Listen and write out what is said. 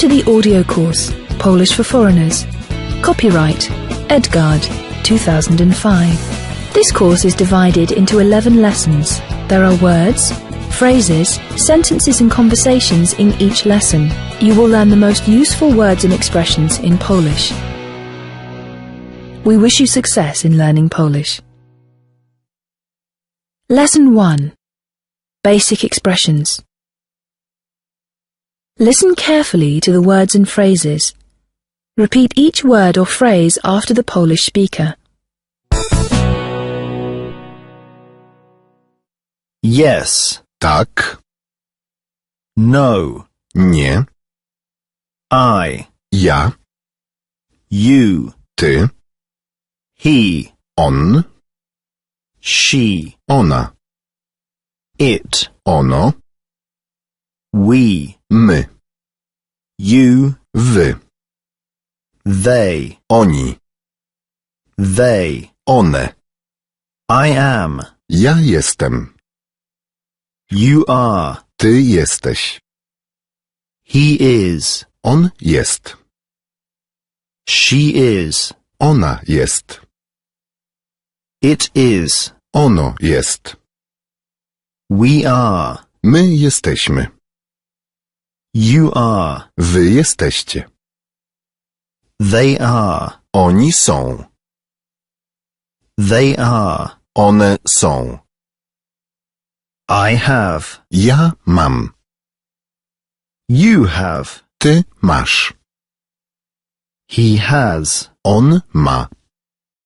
to the audio course, Polish for Foreigners. Copyright, Edgard, 2005. This course is divided into 11 lessons. There are words, phrases, sentences and conversations in each lesson. You will learn the most useful words and expressions in Polish. We wish you success in learning Polish. Lesson 1. Basic expressions. Listen carefully to the words and phrases. Repeat each word or phrase after the Polish speaker. Yes. Tak. No. Nie. I. Ja. You. Ty. He. On. She. Ona. It. Ono. We. My. You. Wy. They. Oni. They. One. I am. Ja jestem. You are. Ty jesteś. He is. On jest. She is. Ona jest. It is. Ono jest. We are. My jesteśmy. You are. Wy jesteście. They are. Oni są. They are. One są. I have. Ja mam. You have. Ty masz. He has. On ma.